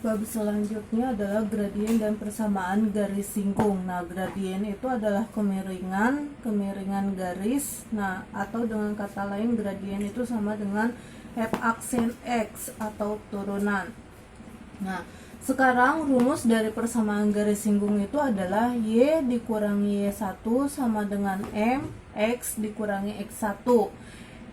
Bab selanjutnya adalah gradien dan persamaan garis singgung. Nah, gradien itu adalah kemiringan garis. Nah, atau dengan kata lain gradien itu sama dengan f aksen x atau turunan. Nah, sekarang rumus dari persamaan garis singgung itu adalah y dikurangi y1 sama dengan m x dikurangi x1.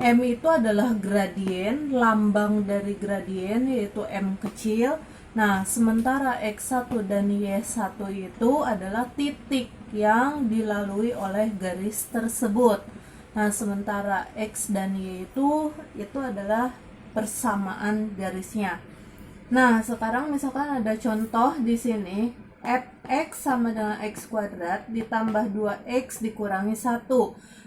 M itu adalah gradien, lambang dari gradien yaitu M kecil. Nah, sementara X1 dan Y1 itu adalah titik yang dilalui oleh garis tersebut. Nah, sementara X dan Y itu adalah persamaan garisnya. Nah, sekarang misalkan ada contoh di sini, fx sama dengan x kuadrat ditambah 2x dikurangi 1.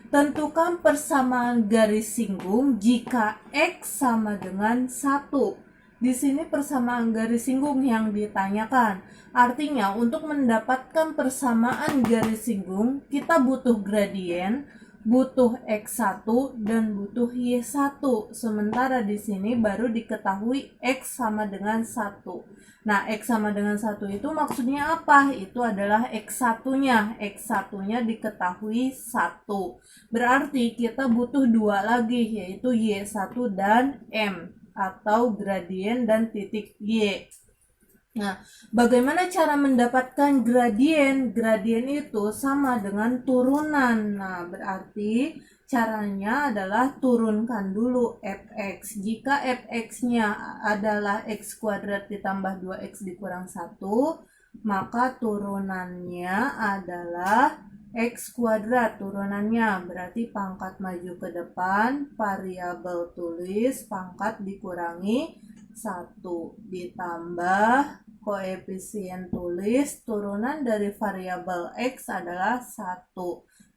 Tentukan persamaan garis singgung jika x sama dengan 1. Di sini persamaan garis singgung yang ditanyakan. Artinya, untuk mendapatkan persamaan garis singgung, kita butuh gradien, butuh X1 dan butuh Y1. Sementara di sini baru diketahui X sama dengan 1. Nah, X sama dengan 1 itu maksudnya apa? Itu adalah X1-nya. X1-nya diketahui 1. Berarti kita butuh 2 lagi, yaitu Y1 dan M atau gradien dan titik Y. Nah, bagaimana cara mendapatkan gradien? Gradien itu sama dengan turunan. Nah, berarti caranya adalah turunkan dulu fx. Jika fx-nya adalah x kuadrat ditambah 2x dikurang 1, maka turunannya adalah x kuadrat. Turunannya berarti pangkat maju ke depan, variabel tulis, pangkat dikurangi 1 ditambah koefisien tulis, turunan dari variabel x adalah 1.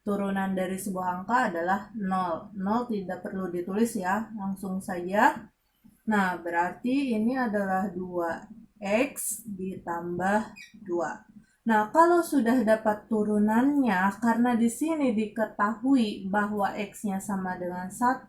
Turunan dari sebuah angka adalah 0. 0 tidak perlu ditulis ya, langsung saja. Nah, berarti ini adalah 2x ditambah 2. Nah, kalau sudah dapat turunannya, karena di sini diketahui bahwa x-nya sama dengan 1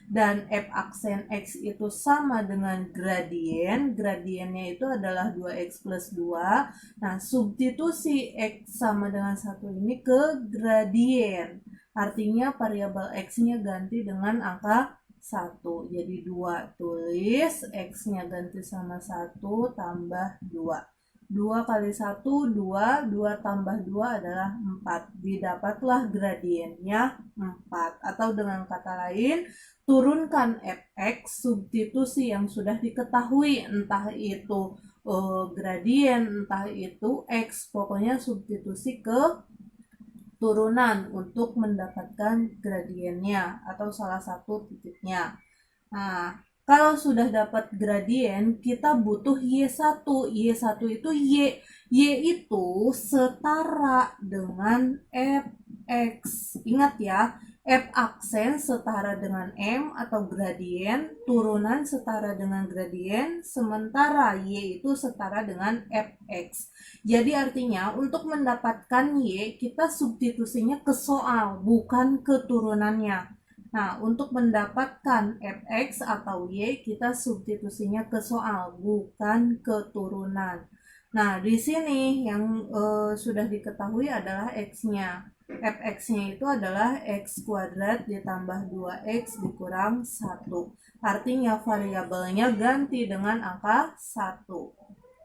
dan f aksen x itu sama dengan gradien, gradiennya itu adalah 2x plus 2. Nah, substitusi x sama dengan 1 ini ke gradien. Artinya variabel x-nya ganti dengan angka 1. Jadi 2 tulis, x-nya ganti sama 1 tambah 2. 2 kali 1, 2, 2 tambah 2 adalah 4. Didapatlah gradiennya 4. Atau dengan kata lain, turunkan fx, substitusi yang sudah diketahui, entah itu gradien, entah itu x, pokoknya substitusi ke turunan untuk mendapatkan gradiennya atau salah satu titiknya. Nah, kalau sudah dapat gradien, kita butuh Y1. Y1 itu Y. Y itu setara dengan Fx. Ingat ya, F aksen setara dengan M atau gradien, turunan setara dengan gradien, sementara Y itu setara dengan Fx. Jadi artinya untuk mendapatkan Y, kita substitusinya ke soal, bukan ke turunannya. Nah, untuk mendapatkan fx atau y, kita substitusinya ke soal, bukan ke turunan. Nah, di sini yang sudah diketahui adalah x-nya. Fx-nya itu adalah x kuadrat ditambah 2x dikurang 1. Artinya variabelnya ganti dengan angka 1.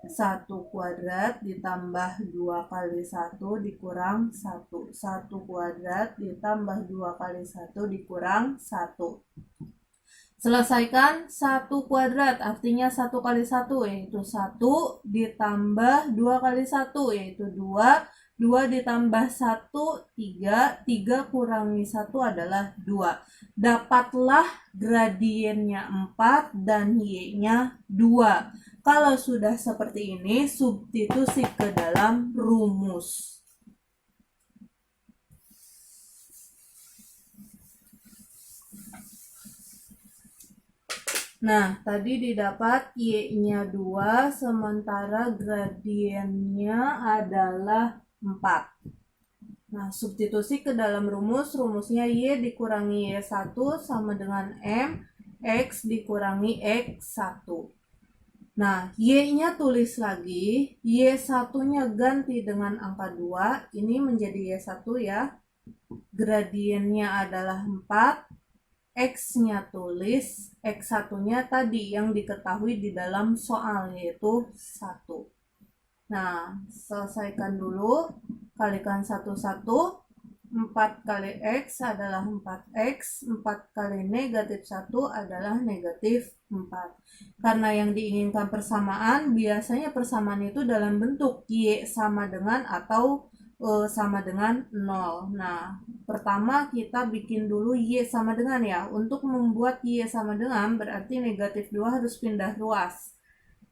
1 kuadrat ditambah 2 kali 1 dikurang 1. 1 kuadrat ditambah 2 kali 1 dikurang 1. Selesaikan 1 kuadrat, artinya 1 kali 1 yaitu 1 ditambah 2 kali 1 yaitu 2. 2 ditambah 1, 3. 3 kurangi 1 adalah 2. Dapatlah gradiennya 4 dan y-nya 2. Kalau sudah seperti ini, substitusi ke dalam rumus. Nah, tadi didapat y-nya 2, sementara gradiennya adalah 4. Nah, substitusi ke dalam rumus, rumusnya y dikurangi y1 sama dengan m, x dikurangi x1. Nah, Y-nya tulis lagi, Y1-nya ganti dengan angka 2, ini menjadi Y1 ya. Gradiennya adalah 4, X-nya tulis, X1-nya tadi yang diketahui di dalam soal, yaitu 1. Nah, selesaikan dulu, kalikan 1 4 kali X adalah 4X, 4 kali negatif 1 adalah negatif 4. Karena yang diinginkan persamaan, biasanya persamaan itu dalam bentuk Y sama dengan atau sama dengan 0. Nah, pertama kita bikin dulu Y sama dengan ya. Untuk membuat Y sama dengan berarti negatif 2 harus pindah ruas.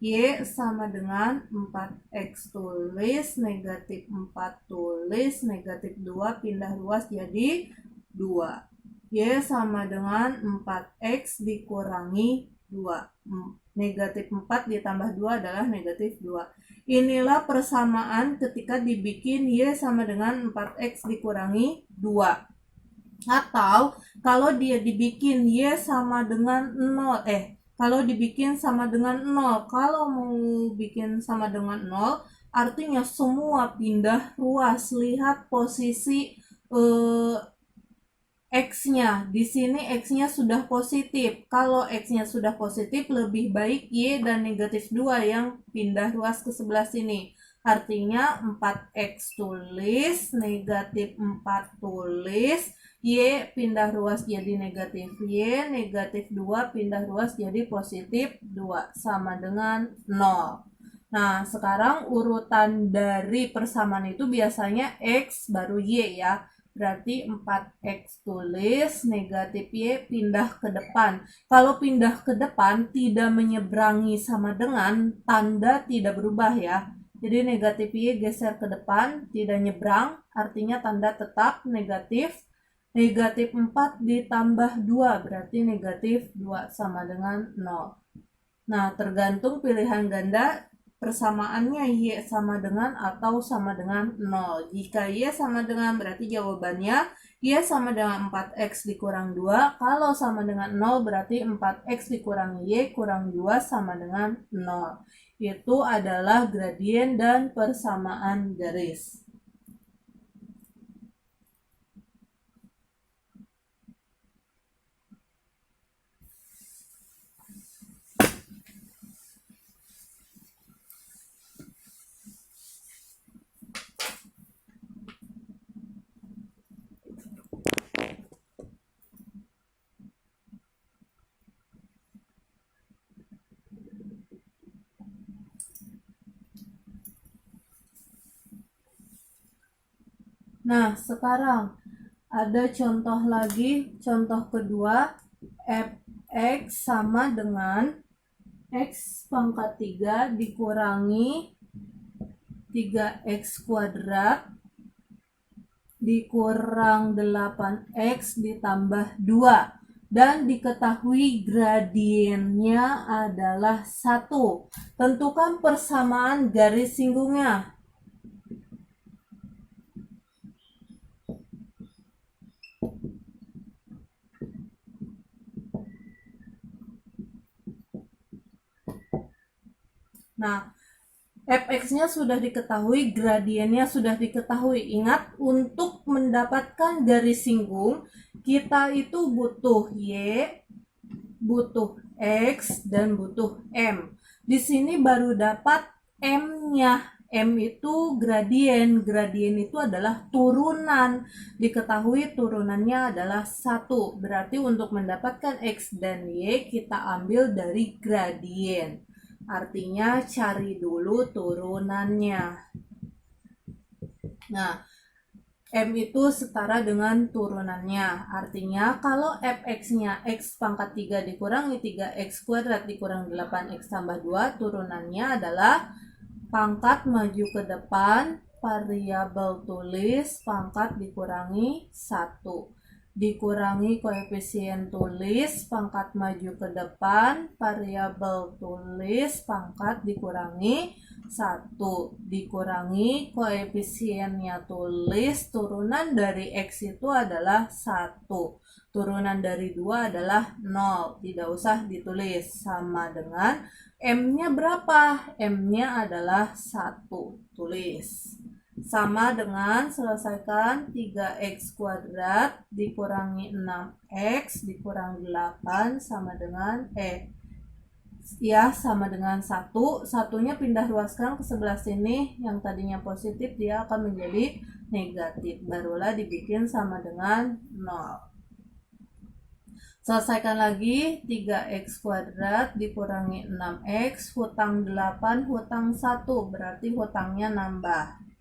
Y sama dengan 4X tulis, negatif 4 tulis, negatif 2 pindah ruas jadi 2. Y sama dengan 4X dikurangi 2. Negatif 4 ditambah 2 adalah negatif 2. Inilah persamaan ketika dibikin Y sama dengan 4X dikurangi 2. Atau kalau dia dibikin Y sama dengan 0, kalau dibikin sama dengan 0, kalau mau bikin sama dengan 0, artinya semua pindah ruas. Lihat posisi X-nya. Di sini X-nya sudah positif. Kalau X-nya sudah positif, lebih baik Y dan negatif 2 yang pindah ruas ke sebelah sini. Artinya 4X tulis, negatif 4 tulis, Y pindah ruas jadi negatif Y, negatif 2 pindah ruas jadi positif 2, sama dengan 0. Nah, sekarang urutan dari persamaan itu biasanya X baru Y ya. Berarti 4X tulis, negatif Y pindah ke depan. Kalau pindah ke depan tidak menyeberangi sama dengan, tanda tidak berubah ya. Jadi negatif Y geser ke depan, tidak nyebrang, artinya tanda tetap negatif. Negatif 4 ditambah 2 berarti negatif 2 sama dengan 0. Nah, tergantung pilihan ganda persamaannya Y sama dengan atau sama dengan 0. Jika Y sama dengan berarti jawabannya Y sama dengan 4X dikurang 2. Kalau sama dengan 0 berarti 4X dikurang Y kurang 2 sama dengan 0. Itu adalah gradien dan persamaan garis. Nah, sekarang ada contoh lagi, contoh kedua, fx sama dengan x pangkat 3 dikurangi 3x kuadrat dikurang 8x ditambah 2 dan diketahui gradiennya adalah 1. Tentukan persamaan garis singgungnya. Nah, fx-nya sudah diketahui, gradiennya sudah diketahui. Ingat, untuk mendapatkan garis singgung, kita itu butuh Y, butuh X, dan butuh M. Di sini baru dapat M-nya. M itu gradien. Gradien itu adalah turunan. Diketahui turunannya adalah 1. Berarti untuk mendapatkan X dan Y, kita ambil dari gradien. Artinya cari dulu turunannya. Nah, M itu setara dengan turunannya. Artinya kalau fx-nya x pangkat 3 dikurangi 3x kuadrat dikurang 8x tambah 2, turunannya adalah pangkat maju ke depan, variabel tulis, pangkat dikurangi 1. Dikurangi koefisien tulis, pangkat maju ke depan, variabel tulis, pangkat dikurangi 1 dikurangi koefisiennya tulis turunan dari X itu adalah 1. Turunan dari 2 adalah 0. Tidak usah ditulis. Sama dengan M-nya berapa? M-nya adalah 1. Tulis. Sama dengan selesaikan 3x kuadrat dikurangi 6x dikurangi 8 sama dengan sama dengan 1. Satunya pindah ruaskan ke sebelah sini. Yang tadinya positif dia akan menjadi negatif. Barulah dibikin sama dengan 0. Selesaikan lagi 3x kuadrat dikurangi 6x hutang 8 hutang 1 berarti hutangnya nambah.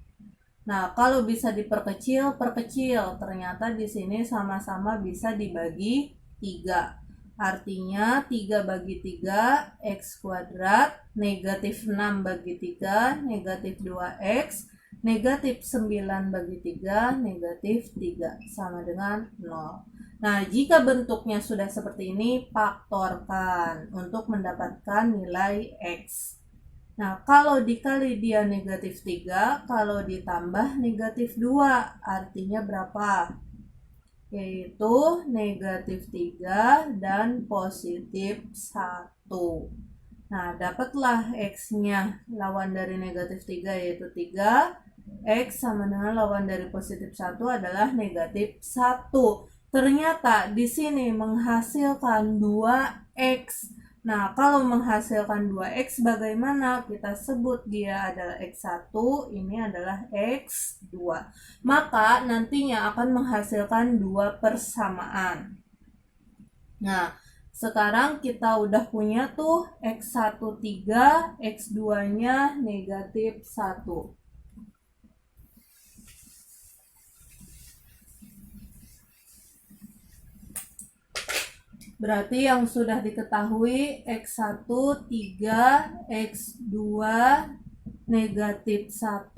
Nah, kalau bisa diperkecil, perkecil. Ternyata di sini sama-sama bisa dibagi 3. Artinya 3 bagi 3 x kuadrat negatif 6 bagi 3 negatif 2x negatif 9 bagi 3 negatif 3 sama dengan 0. Nah, jika bentuknya sudah seperti ini, faktorkan untuk mendapatkan nilai X. Nah, kalau dikali dia negatif 3, kalau ditambah negatif 2, artinya berapa? Yaitu negatif 3 dan positif 1. Nah, dapatlah X-nya. Lawan dari negatif 3 yaitu 3. X sama dengan lawan dari positif 1 adalah negatif 1. Ternyata di sini menghasilkan 2x. Nah, kalau menghasilkan 2x bagaimana? Kita sebut dia adalah x1, ini adalah x2. Maka nantinya akan menghasilkan 2 persamaan. Nah, sekarang kita udah punya tuh x1 3, x2-nya negatif 1. Berarti yang sudah diketahui X1 3, X2 negatif 1,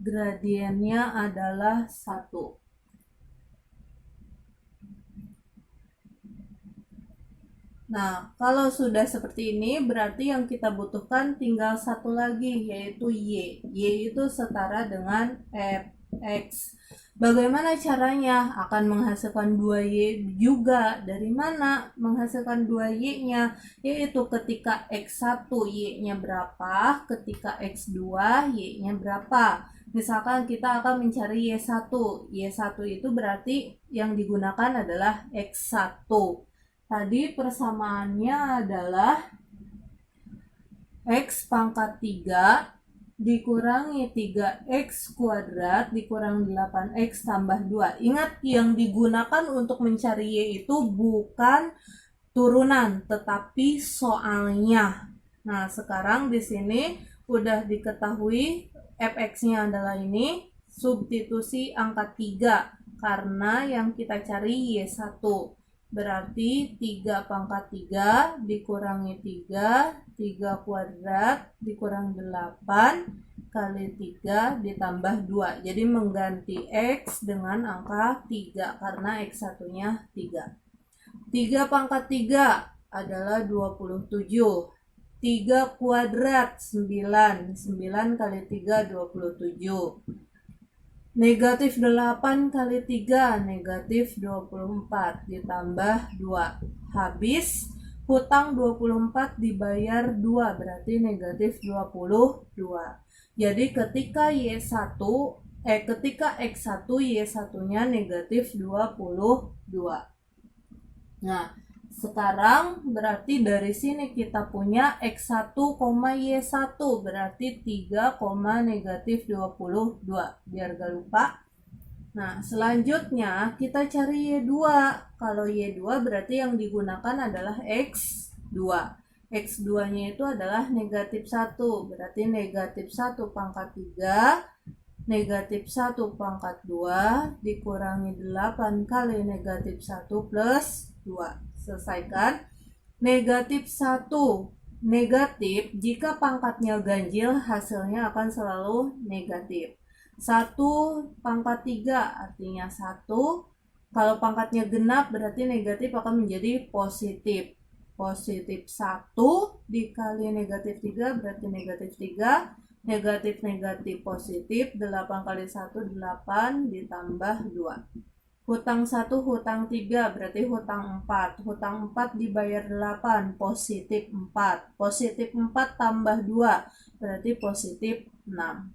gradiennya adalah 1. Nah, kalau sudah seperti ini berarti yang kita butuhkan tinggal satu lagi yaitu Y. Y itu setara dengan Fx. Bagaimana caranya? Akan menghasilkan 2Y juga. Dari mana menghasilkan 2Y-nya? Yaitu ketika X1 Y-nya berapa, ketika X2 Y-nya berapa. Misalkan kita akan mencari Y1. Y1 itu berarti yang digunakan adalah X1. Tadi persamaannya adalah X pangkat 3 dikurangi 3x kuadrat dikurangi 8x tambah 2. Ingat, yang digunakan untuk mencari Y itu bukan turunan, tetapi soalnya. Nah, sekarang di sini udah diketahui fx-nya adalah ini, substitusi angka 3, karena yang kita cari Y1. Berarti 3 pangkat 3 dikurangi 3, 3 kuadrat dikurangi 8 kali 3 ditambah 2. Jadi mengganti X dengan angka 3 karena X1-nya 3. 3 pangkat 3 adalah 27. 3 kuadrat 9. 9 kali 3 27. Negatif 8 kali 3, negatif 24, ditambah 2. Habis, hutang 24 dibayar 2, berarti negatif 22. Jadi ketika ketika X1, Y1-nya negatif 22. Nah, sekarang berarti dari sini kita punya X1, Y1 berarti 3, negatif 22. Biar gak lupa. Nah, selanjutnya kita cari Y2. Kalau Y2 berarti yang digunakan adalah X2. X2-nya itu adalah negatif 1. Berarti negatif 1 pangkat 3, negatif 1 pangkat 2 dikurangi 8 kali negatif 1 plus 2. Selesaikan. Negatif 1. Negatif, jika pangkatnya ganjil, hasilnya akan selalu negatif. 1 pangkat 3 artinya 1. Kalau pangkatnya genap berarti negatif akan menjadi positif. Positif 1 dikali negatif 3 berarti negatif 3. Negatif positif, 8 kali 1 8 ditambah 2. Hutang 1, hutang 3 berarti hutang 4. Hutang 4 dibayar 8, positif 4. Positif 4 tambah 2 berarti positif 6.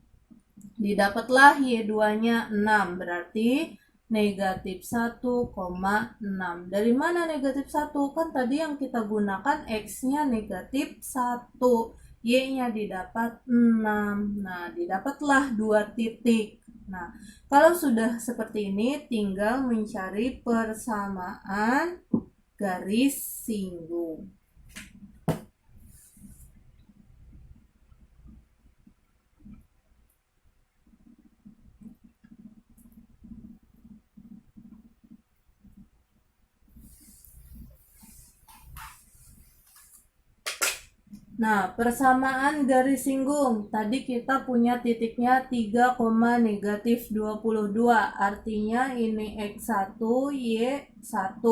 Didapatlah Y2-nya 6 berarti negatif 1,6. Dari mana negatif 1? Kan tadi yang kita gunakan X-nya negatif 1. Y-nya didapat 6. Nah, didapatlah 2 titik. Nah, kalau sudah seperti ini, tinggal mencari persamaan garis singgung. Nah, persamaan garis singgung. Tadi kita punya titiknya 3, negatif 22. Artinya ini X1, Y1.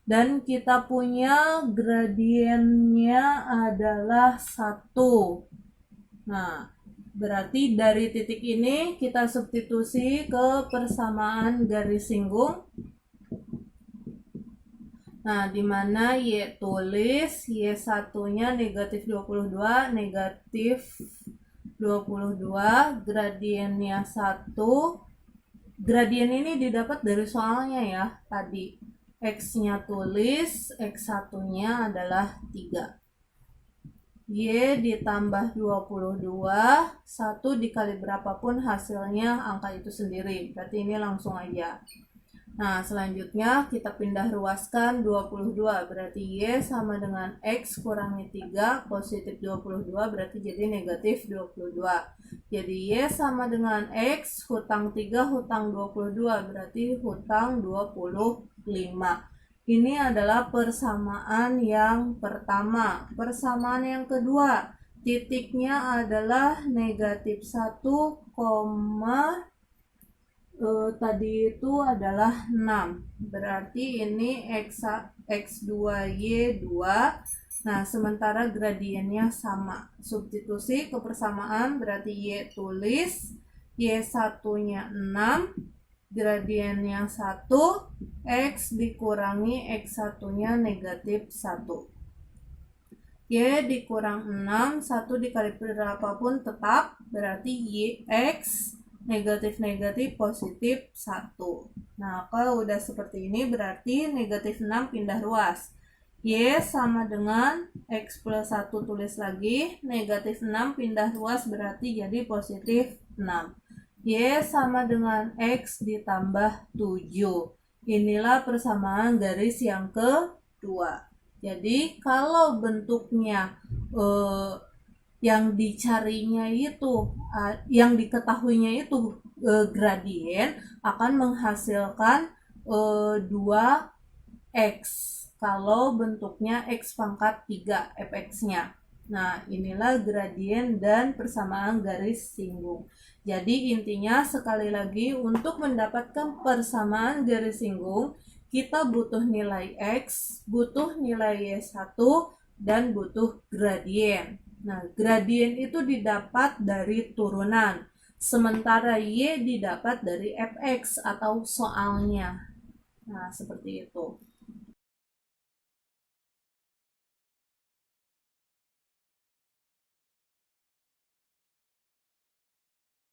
Dan kita punya gradiennya adalah 1. Nah, berarti dari titik ini kita substitusi ke persamaan garis singgung. Nah, di mana Y tulis Y1-nya negatif 22, negatif 22, gradiennya 1. Gradien ini didapat dari soalnya ya, tadi. X-nya tulis, X1-nya adalah 3. Y ditambah 22, 1 dikali berapapun hasilnya angka itu sendiri. Berarti ini langsung aja. Nah, selanjutnya kita pindah ruaskan 22, berarti Y sama dengan X kurangi 3, positif 22, berarti jadi negatif 22. Jadi Y sama dengan X, hutang 3, hutang 22, berarti hutang 25. Ini adalah persamaan yang pertama. Persamaan yang kedua, titiknya adalah negatif 1, tadi itu adalah 6. Berarti ini X2Y2. Nah, sementara gradiennya sama. Substitusi ke persamaan berarti Y tulis. Y1-nya 6. Gradiennya 1. X dikurangi X1-nya negatif 1. Y dikurang 6. 1 dikali berapapun tetap. Berarti Y X negatif positif 1. Nah, kalau udah seperti ini berarti negatif 6 pindah ruas. Y sama dengan X plus 1 tulis lagi, negatif 6 pindah ruas berarti jadi positif 6. Y sama dengan X ditambah 7. Inilah persamaan garis yang kedua. Jadi kalau bentuknya yang dicarinya itu, yang diketahuinya itu gradien akan menghasilkan 2x kalau bentuknya x pangkat 3 fx-nya. Nah, inilah gradien dan persamaan garis singgung. Jadi intinya sekali lagi untuk mendapatkan persamaan garis singgung, kita butuh nilai x, butuh nilai y1, dan butuh gradien. Nah, gradien itu didapat dari turunan, sementara Y didapat dari fx atau soalnya. Nah, seperti itu.